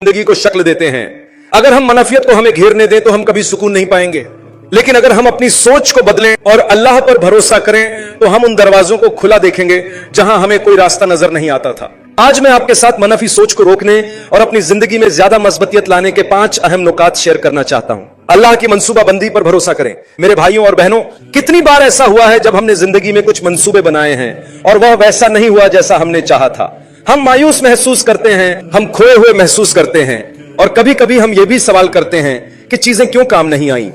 जिंदगी को शक्ल देते हैं। अगर हम मनफियत को हमें घेरने दें तो हम कभी सुकून नहीं पाएंगे, लेकिन अगर हम अपनी सोच को बदलें और अल्लाह पर भरोसा करें तो हम उन दरवाजों को खुला देखेंगे जहां हमें कोई रास्ता नजर नहीं आता था। आज मैं आपके साथ मनफी सोच को रोकने और अपनी जिंदगी में ज्यादा मजबूतियत लाने के 5 अहम नुकात शेयर करना चाहता हूं। अल्लाह की मंसूबा बंदी पर भरोसा करें। मेरे भाइयों और बहनों, कितनी बार ऐसा हुआ है जब हमने जिंदगी में कुछ मंसूबे बनाए हैं और वह वैसा नहीं हुआ जैसा हमने चाहा था। हम मायूस महसूस करते हैं, हम खोए हुए महसूस करते हैं और कभी कभी हम ये भी सवाल करते हैं कि चीजें क्यों काम नहीं आई।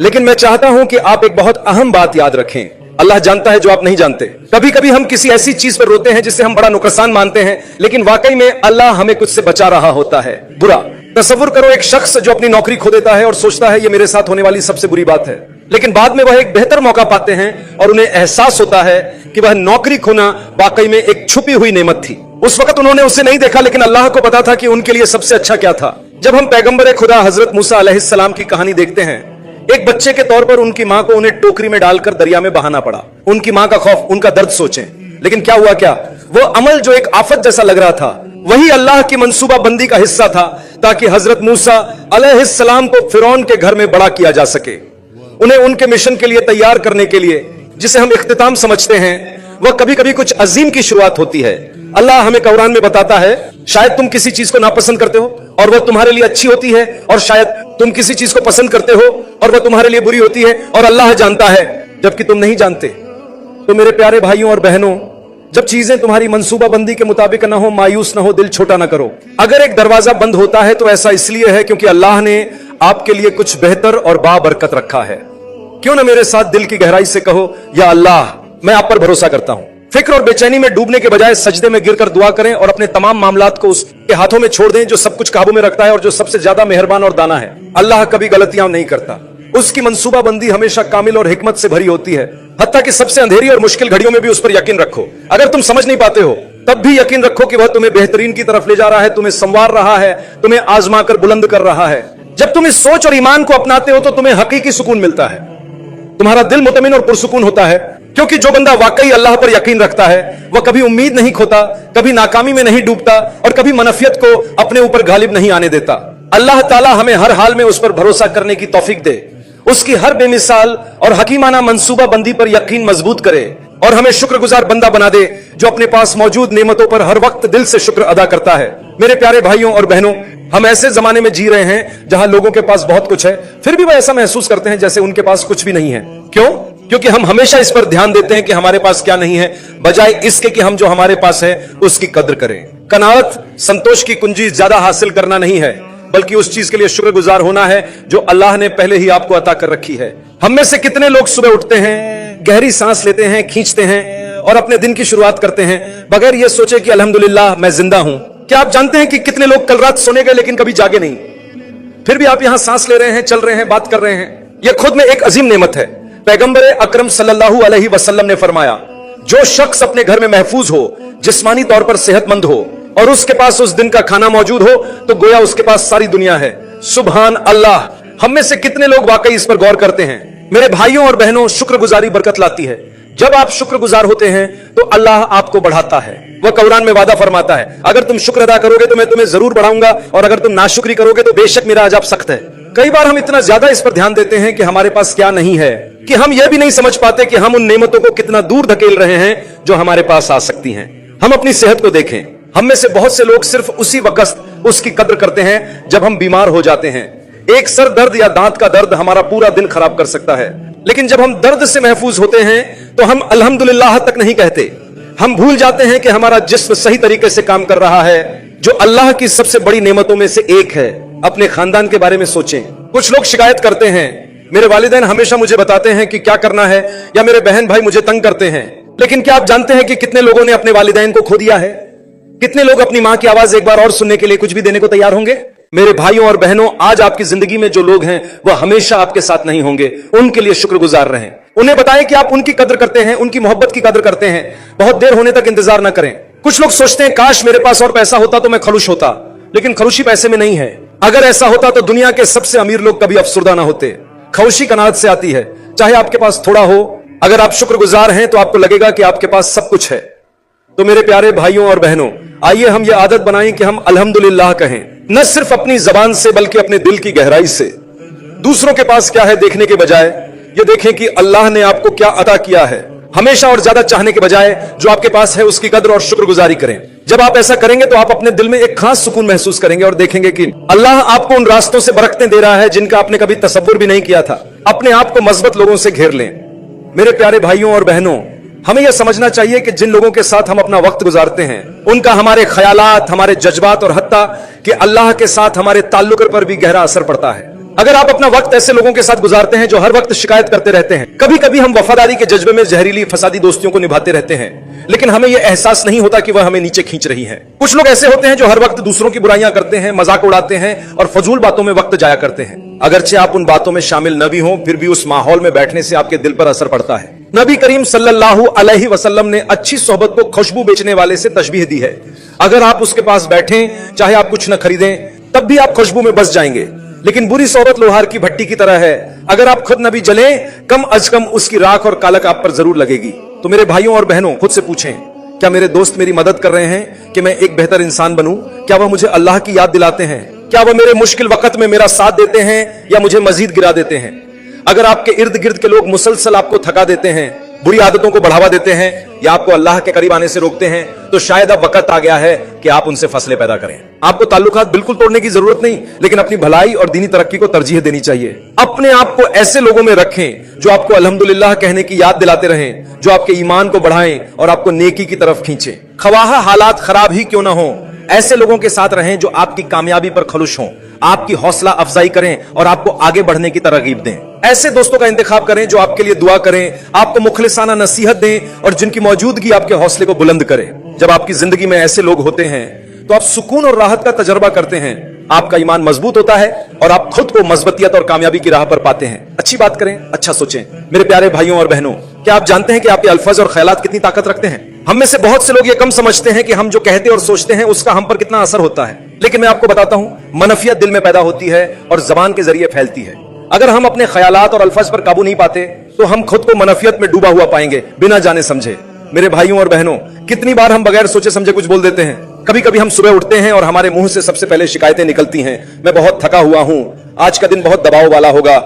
लेकिन मैं चाहता हूं कि आप एक बहुत अहम बात याद रखें, अल्लाह जानता है जो आप नहीं जानते। कभी कभी हम किसी ऐसी चीज पर रोते हैं जिससे हम बड़ा नुकसान मानते हैं, लेकिन वाकई में अल्लाह हमें कुछ से बचा रहा होता है बुरा। तसव्वुर करो एक शख्स जो अपनी नौकरी खो देता है और सोचता है ये मेरे साथ होने वाली सबसे बुरी बात है, लेकिन बाद में वह एक बेहतर मौका पाते हैं और उन्हें एहसास होता है कि वह नौकरी खोना वाकई में एक छुपी हुई नेमत थी। उस वक्त उन्होंने उसे नहीं देखा, लेकिन अल्लाह को पता था कि उनके लिए सबसे अच्छा क्या था। जब हम पैगंबर खुदा हजरत मूसा अलैहिस्सलाम की कहानी देखते हैं, एक बच्चे के तौर पर उनकी मां को उन्हें टोकरी में डालकर दरिया में बहाना पड़ा। उनकी मां का खौफ, उनका दर्द सोचें। लेकिन क्या हुआ, क्या वो अमल जो एक आफत जैसा लग रहा था वही अल्लाह की मंसूबा बंदी का हिस्सा था, ताकि हजरत मूसा अलैहिस्सलाम को फिरौन के घर में बड़ा किया जा सके। उन्हें उनके मिशन के लिए तैयार करने के लिए, जिसे हम इख्तिताम समझते हैं, वह कभी कभी कुछ अजीम की शुरुआत होती है। अल्लाह हमें कुरान में बताता है, शायद तुम किसी चीज को नापसंद करते हो और वह तुम्हारे लिए अच्छी होती है, और शायद तुम किसी चीज को पसंद करते हो और वह तुम्हारे लिए बुरी होती है, और अल्लाह जानता है जबकि तुम नहीं जानते। तो मेरे प्यारे भाइयों और बहनों, जब चीजें तुम्हारी मंसूबा बंदी के मुताबिक ना हो, मायूस ना हो, दिल छोटा ना करो। अगर एक दरवाजा बंद होता है तो ऐसा इसलिए है क्योंकि अल्लाह ने आपके लिए कुछ बेहतर और बाबरकत रखा है। क्यों ना मेरे साथ दिल की गहराई से कहो, या अल्लाह, मैं आप पर भरोसा करता हूं। फिक्र और बेचैनी में डूबने के बजाय सजदे में गिरकर दुआ करें और अपने तमाम मामलात को उसके हाथों में छोड़ दें जो सब कुछ काबू में रखता है और जो सबसे ज्यादा मेहरबान और दाना है। अल्लाह कभी गलतियां नहीं करता। उसकी मंसूबा बंदी हमेशा कामिल और हिकमत से भरी होती है। हत्ता कि सबसे अंधेरी और मुश्किल घड़ियों में भी उस पर यकीन रखो। अगर तुम समझ नहीं पाते हो तब भी यकीन रखो कि वह तुम्हें बेहतरीन की तरफ ले जा रहा है, तुम्हें संवार रहा है, तुम्हें आजमा कर बुलंद कर रहा है। जब तुम इस सोच और ईमान को अपनाते हो तो तुम्हें हकीकी सुकून मिलता है। तुम्हारा दिल मुतमिन और पुरसुकून होता है, क्योंकि जो बंदा वाकई अल्लाह पर यकीन रखता है वह कभी उम्मीद नहीं खोता, कभी नाकामी में नहीं डूबता और कभी मनफियत को अपने ऊपर गालिब नहीं आने देता। अल्लाह ताला हमें हर हाल में उस पर भरोसा करने की तौफीक दे, उसकी हर बेमिसाल और हकीमाना मंसूबा बंदी पर यकीन मजबूत करे और हमें शुक्रगुजार बंदा बना दे जो अपने पास मौजूद नेमतों पर हर वक्त दिल से शुक्र अदा करता है। मेरे प्यारे भाइयों और बहनों, हम ऐसे जमाने में जी रहे हैं जहां लोगों के पास बहुत कुछ है, फिर भी वह ऐसा महसूस करते हैं जैसे उनके पास कुछ भी नहीं है। क्यों? क्योंकि हम हमेशा इस पर ध्यान देते हैं कि हमारे पास क्या नहीं है, बजाय इसके कि हम जो हमारे पास है उसकी कद्र करें। कनाअत, संतोष की कुंजी ज्यादा हासिल करना नहीं है, बल्कि उस चीज के लिए शुक्रगुजार होना है जो अल्लाह ने पहले ही आपको अता कर रखी है। हम में से कितने लोग सुबह उठते हैं, गहरी सांस लेते हैं, खींचते हैं और अपने दिन की शुरुआत करते हैं बगैर यह सोचे कि अल्हम्दुलिल्लाह मैं जिंदा हूं। क्या आप जानते हैं कि कितने लोग कल रात सोने गए लेकिन कभी जागे नहीं, फिर भी आप यहां सांस ले रहे हैं, चल रहे हैं, बात कर रहे हैं। यह खुद में एक अजीम नेमत है। पैगंबर अकरम सल्लल्लाहु अलैहि वसल्लम ने फरमाया, जो शख्स अपने घर में महफूज हो, जिस्मानी तौर पर सेहतमंद हो और उसके पास उस दिन का खाना मौजूद हो, तो गोया उसके पास सारी दुनिया है। सुभान अल्लाह। हम में से कितने लोग वाकई इस पर गौर करते हैं? मेरे भाइयों और बहनों, शुक्रगुजारी बरकत लाती है। जब आप शुक्रगुजार होते हैं तो अल्लाह आपको बढ़ाता है। वह कुरान में वादा फरमाता है, अगर तुम शुक्र अदा करोगे तो मैं तुम्हें जरूर बढ़ाऊंगा, और अगर तुम नाशुक्री करोगे तो बेशक मेरा अजाब सख्त है। कई बार हम इतना ज्यादा इस पर ध्यान देते हैं कि हमारे पास क्या नहीं है कि हम यह भी नहीं समझ पाते कि हम उन नेमतों को कितना दूर धकेल रहे हैं जो हमारे पास आ सकती हैं। हम अपनी सेहत को देखें। हम में से बहुत से लोग सिर्फ उसी वक्त उसकी कद्र करते हैं जब हम बीमार हो जाते हैं। एक सर दर्द या दांत का दर्द हमारा पूरा दिन खराब कर सकता है, लेकिन जब हम दर्द से महफूज होते हैं तो हम अल्हम्दुलिल्लाह तक नहीं कहते। हम भूल जाते हैं कि हमारा जिस्म सही तरीके से काम कर रहा है, जो अल्लाह की सबसे बड़ी नेमतों में से एक है। अपने खानदान के बारे में सोचें। कुछ लोग शिकायत करते हैं, मेरे वालिदैन हमेशा मुझे बताते हैं कि क्या करना है, या मेरे बहन भाई मुझे तंग करते हैं। लेकिन क्या आप जानते हैं कि कितने लोगों ने अपने वालिदैन को खो दिया है? कितने लोग अपनी मां की आवाज एक बार और सुनने के लिए कुछ भी देने को तैयार होंगे? मेरे भाइयों और बहनों, आज आपकी जिंदगी में जो लोग हैं वह हमेशा आपके साथ नहीं होंगे। उनके लिए शुक्रगुजार रहें। उन्हें बताएं कि आप उनकी कद्र करते हैं, उनकी मोहब्बत की कद्र करते हैं। बहुत देर होने तक इंतजार न करें। कुछ लोग सोचते हैं, काश मेरे पास और पैसा होता तो मैं खलुश होता, लेकिन खलुशी पैसे में नहीं है। अगर ऐसा होता तो दुनिया के सबसे अमीर लोग कभी अफसुर्दा ना होते। खौशी कनात से आती है, चाहे आपके पास थोड़ा हो। अगर आप शुक्रगुजार हैं तो आपको लगेगा कि आपके पास सब कुछ है। तो मेरे प्यारे भाइयों और बहनों, आइए हम ये आदत बनाएं कि हम अल्हम्दुलिल्लाह कहें। न सिर्फ अपनी जबान से बल्कि अपने दिल की गहराई से दूसरों के पास क्या है देखने के बजाय ये देखें कि अल्लाह ने आपको क्या अता किया है। हमेशा और ज्यादा चाहने के बजाय जो आपके पास है उसकी कदर और शुक्रगुजारी करें। जब आप ऐसा करेंगे तो आप अपने दिल में एक खास सुकून महसूस करेंगे और देखेंगे कि अल्लाह आपको उन रास्तों से बरकतें दे रहा है जिनका आपने कभी तसव्वुर भी नहीं किया था। अपने आप को मजबूत लोगों से घेर लें। मेरे प्यारे भाइयों और बहनों, हमें यह समझना चाहिए कि जिन लोगों के साथ हम अपना वक्त गुजारते हैं उनका हमारे ख्यालात, हमारे जज्बात और हत्ता कि अल्लाह के साथ हमारे ताल्लुक पर भी गहरा असर पड़ता है। अगर आप अपना वक्त ऐसे लोगों के साथ गुजारते हैं जो हर वक्त शिकायत करते रहते हैं, कभी कभी हम वफादारी के जज्बे में जहरीली फसादी दोस्तियों को निभाते रहते हैं, लेकिन हमें यह एहसास नहीं होता कि वह हमें नीचे खींच रही है। कुछ लोग ऐसे होते हैं जो हर वक्त दूसरों की बुराइयां करते हैं, मजाक उड़ाते हैं और फजूल बातों में वक्त जाया करते हैं। अगरचे आप उन बातों में शामिल न भी हों, फिर भी उस माहौल में बैठने से आपके दिल पर असर पड़ता है। नबी करीम सल्लल्लाहु अलैहि वसल्लम ने अच्छी सोहबत को खुशबू बेचने वाले से तशबीह दी है। अगर आप उसके पास बैठें, चाहे आप कुछ न खरीदें, तब भी आप खुशबू में बस जाएंगे। लेकिन बुरी सोहबत लोहार की भट्टी की तरह है, अगर आप खुद न भी जलें, कम अज कम उसकी राख और कालक आप पर जरूर लगेगी। तो मेरे भाइयों और बहनों, खुद से पूछें, क्या मेरे दोस्त मेरी मदद कर रहे हैं कि मैं एक बेहतर इंसान बनूं? क्या वह मुझे अल्लाह की याद दिलाते हैं? क्या वह मेरे मुश्किल वक्त में मेरा साथ देते हैं या मुझे मजीद गिरा देते हैं? अगर आपके इर्द गिर्द के लोग मुसलसल आपको थका देते हैं, बुरी आदतों को बढ़ावा देते हैं या आपको अल्लाह के करीब आने से रोकते हैं, तो शायद अब वक्त आ गया है कि आप उनसे फसले पैदा करें। आपको ताल्लुकात बिल्कुल तोड़ने की जरूरत नहीं, लेकिन अपनी भलाई और दीनी तरक्की को तरजीह देनी चाहिए। अपने आप को ऐसे लोगों में रखें जो आपको अल्हम्दुलिल्लाह कहने की याद दिलाते रहें, जो आपके ईमान को बढ़ाएं और आपको नेकी की तरफ खींचें। खवाहा हालात खराब ही क्यों ना हो, ऐसे लोगों के साथ रहें जो आपकी कामयाबी पर खुश हों, आपकी हौसला अफजाई करें और आपको आगे बढ़ने की तरगीब दें। ऐसे दोस्तों का इंतखाब करें जो आपके लिए दुआ करें, आपको मुखलिसाना नसीहत दें और जिनकी मौजूदगी आपके हौसले को बुलंद करे। जब आपकी जिंदगी में ऐसे लोग होते हैं तो आप सुकून और राहत का तजर्बा करते हैं, आपका ईमान मजबूत होता है और आप खुद को मजबूतियत और कामयाबी की राह पर पाते हैं। अच्छी बात करें, अच्छा सोचें। मेरे प्यारे भाइयों और बहनों, क्या आप जानते हैं कि आपके अल्फाज और ख्यालात कितनी ताकत रखते हैं? हम में से बहुत से लोग ये कम समझते हैं कि हम जो कहते और सोचते हैं उसका हम पर कितना असर होता है। लेकिन मैं आपको बताता हूं, मनफियत दिल में पैदा होती है और जबान के जरिए फैलती है। अगर हम अपने ख्यालात और अल्फाज पर काबू नहीं पाते तो हम खुद को मनफियत में डूबा हुआ पाएंगे, बिना जाने समझे। मेरे भाइयों और बहनों, कितनी बार हम बगैर सोचे समझे कुछ बोल देते हैं। कभी कभी हम सुबह उठते हैं और हमारे मुंह से सबसे पहले शिकायतें निकलती हैं। मैं बहुत थका हुआ हूं, आज का दिन बहुत दबाव वाला होगा,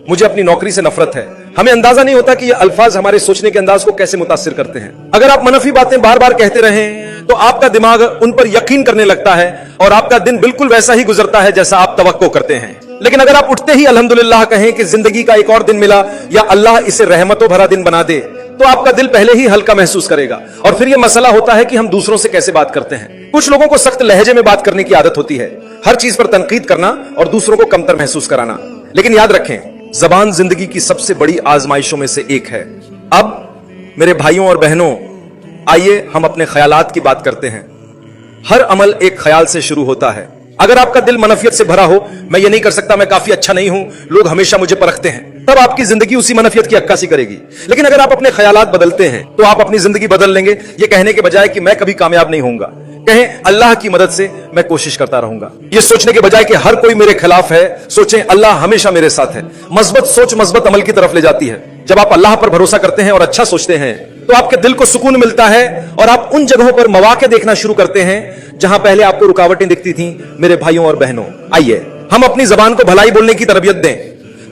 मुझे अपनी नौकरी से नफरत है। हमें अंदाजा नहीं होता कि ये अल्फाज हमारे सोचने के अंदाज को कैसे मुतासिर करते हैं। अगर आप मनफी बातें बार बार कहते रहें तो आपका दिमाग उन पर यकीन करने लगता है और आपका दिन बिल्कुल वैसा ही गुजरता है जैसा आप तवक्को करते हैं। लेकिन अगर आप उठते ही अल्हम्दुलिल्लाह कहें कि जिंदगी का एक और दिन मिला या अल्लाह इसे रहमतों भरा दिन बना दे, तो आपका दिल पहले ही हल्का महसूस करेगा। और फिर यह मसला होता है कि हम दूसरों से कैसे बात करते हैं। कुछ लोगों को सख्त लहजे में बात करने की आदत होती है, हर चीज पर तनकीद करना और दूसरों को कमतर महसूस कराना। लेकिन याद रखें, जबान जिंदगी की सबसे बड़ी आजमाइशों में से एक है। अब मेरे भाइयों और बहनों, आइए हम अपने ख्यालात की बात करते हैं। हर अमल एक ख्याल से शुरू होता है। अगर आपका दिल मनफियत से भरा हो, मैं ये नहीं कर सकता, मैं काफी अच्छा नहीं हूं, लोग हमेशा मुझे परखते हैं, तब आपकी जिंदगी उसी मनफियत की अक्कासी करेगी। लेकिन अगर आप अपने ख्यालात बदलते हैं तो आप अपनी जिंदगी बदल लेंगे। ये कहने के बजाय कि मैं कभी कामयाब नहीं होऊंगा, कहें अल्लाह की मदद से मैं कोशिश करता रहूंगा। ये सोचने के बजाय कि हर कोई मेरे खिलाफ है, सोचें अल्लाह हमेशा मेरे साथ है। मजबूत सोच मजबूत अमल की तरफ ले जाती है। जब आप अल्लाह पर भरोसा करते हैं और अच्छा सोचते हैं तो आपके दिल को सुकून मिलता है और आप उन जगहों पर मौके देखना शुरू करते हैं जहां पहले आपको रुकावटें दिखती थी। मेरे भाइयों और बहनों, आइए हम अपनी जबान को भलाई बोलने की तरबियत दें,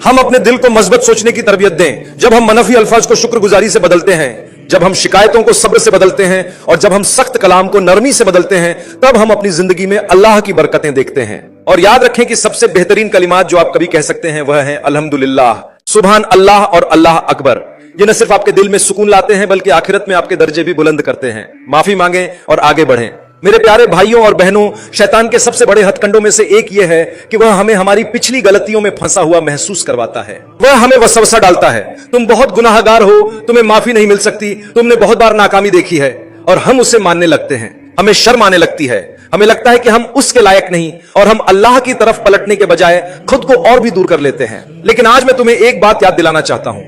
हम अपने दिल को मजबूत सोचने की तरबियत दें। जब हम मनफी अल्फाज को शुक्रगुजारी से बदलते हैं, जब हम शिकायतों को सब्र से बदलते हैं और जब हम सख्त कलाम को नरमी से बदलते हैं, तब हम अपनी जिंदगी में अल्लाह की बरकतें देखते हैं। और याद रखें कि सबसे बेहतरीन कलिमात जो आप कभी कह सकते हैं वह है अल्हम्दुलिल्लाह, सुभान अल्लाह और अल्लाह अकबर। ये न सिर्फ आपके दिल में सुकून लाते हैं बल्कि आखिरत में आपके दर्जे भी बुलंद करते हैं। माफी मांगें और आगे बढ़ें। मेरे प्यारे भाइयों और बहनों, शैतान के सबसे बड़े हथकंडों में से एक यह है कि वह हमें हमारी पिछली गलतियों में फंसा हुआ महसूस करवाता है। वह हमें वसवसा डालता है, तुम बहुत गुनाहगार हो, तुम्हें माफी नहीं मिल सकती, तुमने बहुत बार नाकामी देखी है, और हम उसे मानने लगते हैं। हमें शर्म आने लगती है, हमें लगता है कि हम उसके लायक नहीं, और हम अल्लाह की तरफ पलटने के बजाय खुद को और भी दूर कर लेते हैं। लेकिन आज मैं तुम्हें एक बात याद दिलाना चाहता हूं,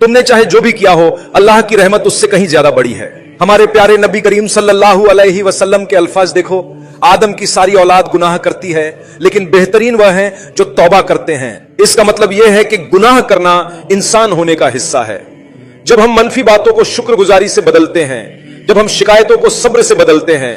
तुमने चाहे जो भी किया हो, अल्लाह की रहमत उससे कहीं ज्यादा बड़ी है। हमारे प्यारे नबी करीम सल्लल्लाहु अलैहि वसल्लम के अल्फाज देखो, आदम की सारी औलाद गुनाह करती है, लेकिन बेहतरीन वह हैं जो तौबा करते हैं। इसका मतलब यह है कि गुनाह करना इंसान होने का हिस्सा है। जब हम मनफी बातों को शुक्रगुजारी से बदलते हैं, जब हम शिकायतों को सब्र से बदलते हैं,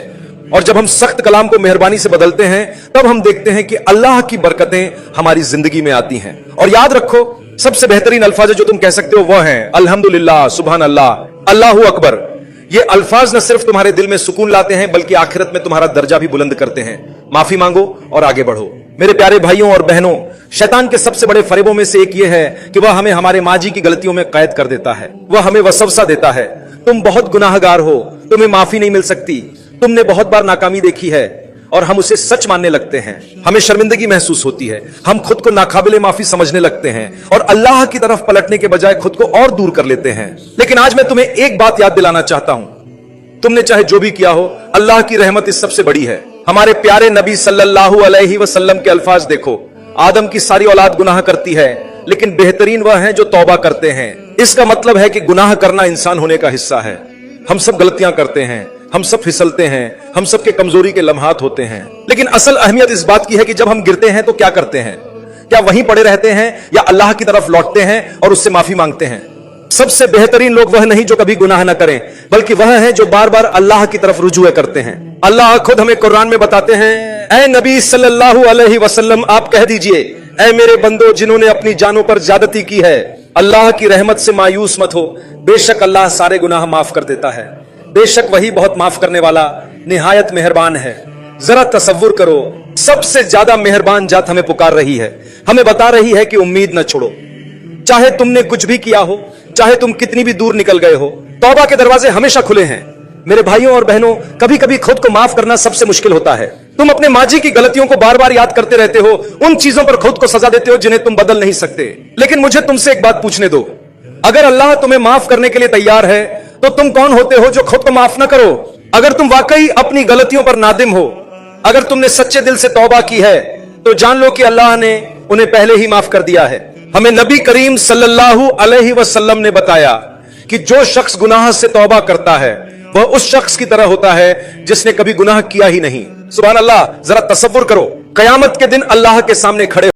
और जब हम सख्त कलाम को मेहरबानी से बदलते हैं तब हम देखते हैं कि अल्लाह की बरकतें हमारी जिंदगी में आती हैं। और याद रखो, सबसे बेहतरीन अल्फाज जो तुम कह सकते हो वो हैं अल्हम्दुलिल्लाह, सुभान अल्लाह, अल्लाहू अकबर। ये अल्फाज न सिर्फ तुम्हारे दिल में सुकून लाते हैं बल्कि आखिरत में तुम्हारा दर्जा भी बुलंद करते हैं। माफी मांगो और आगे बढ़ो। मेरे प्यारे भाइयों और बहनों, शैतान के सबसे बड़े फरेबों में से एक ये है कि वह हमें हमारे माजी की गलतियों में कैद कर देता है। वह हमें वसवसा देता है, तुम बहुत गुनाहगार हो, तुम्हें माफी नहीं मिल सकती, तुमने बहुत बार नाकामी देखी है, और हम उसे सच मानने लगते हैं। हमें शर्मिंदगी महसूस होती है, हम खुद को नाकाबिले माफी समझने लगते हैं और अल्लाह की तरफ पलटने के बजाय खुद को और दूर कर लेते हैं। लेकिन आज मैं तुम्हें एक बात याद दिलाना चाहता हूं, तुमने चाहे जो भी किया हो, अल्लाह की रहमत इस सबसे बड़ी है। हमारे प्यारे नबी सल्लल्लाहु अलैहि वसल्लम के अल्फाज देखो, आदम की सारी औलाद गुनाह करती है लेकिन बेहतरीन वह हैं जो तौबा करते हैं। इसका मतलब है कि गुनाह करना इंसान होने का हिस्सा है। हम सब गलतियां करते हैं, हम सब फिसलते हैं, हम सब के कमजोरी के लम्हात होते हैं, लेकिन असल अहमियत इस बात की है कि जब हम गिरते हैं तो क्या करते हैं? क्या वहीं पड़े रहते हैं या अल्लाह की तरफ लौटते हैं और उससे माफी मांगते हैं? सबसे बेहतरीन लोग वह नहीं जो कभी गुनाह न करें, बल्कि वह हैं जो बार बार अल्लाह की तरफ रुजू करते हैं। अल्लाह खुद हमें कुरान में बताते हैं, ऐ नबी सल्लल्लाहु अलैहि वसल्लम, आप कह दीजिए, ऐ मेरे बंदो जिन्होंने अपनी जानों पर ज्यादती की है, अल्लाह की रहमत से मायूस मत हो, बेशक अल्लाह सारे गुनाह माफ कर देता है, बेशक वही बहुत माफ करने वाला निहायत मेहरबान है। जरा तसव्वुर करो, सबसे ज्यादा मेहरबान जात हमें पुकार रही है, हमें बता रही है कि उम्मीद न छोड़ो। चाहे तुमने कुछ भी किया हो, चाहे तुम कितनी भी दूर निकल गए हो, तौबा के दरवाजे हमेशा खुले हैं। मेरे भाइयों और बहनों, कभी कभी खुद को माफ करना सबसे मुश्किल होता है। तुम अपने माजी की गलतियों को बार बार याद करते रहते हो, उन चीजों पर खुद को सजा देते हो जिन्हें तुम बदल नहीं सकते। लेकिन मुझे तुमसे एक बात पूछने दो, अगर अल्लाह तुम्हें माफ करने के लिए तैयार है तो तुम कौन होते हो जो खुद को माफ ना करो? अगर तुम वाकई अपनी गलतियों पर नादिम हो, अगर तुमने सच्चे दिल से तौबा की है, तो जान लो कि अल्लाह ने उन्हें पहले ही माफ कर दिया है। हमें नबी करीम सल्लल्लाहु अलैहि वसल्लम ने बताया कि जो शख्स गुनाह से तौबा करता है वह उस शख्स की तरह होता है जिसने कभी गुनाह किया ही नहीं। सुभान अल्लाह, जरा तसव्वुर करो, कयामत के दिन अल्लाह के सामने खड़े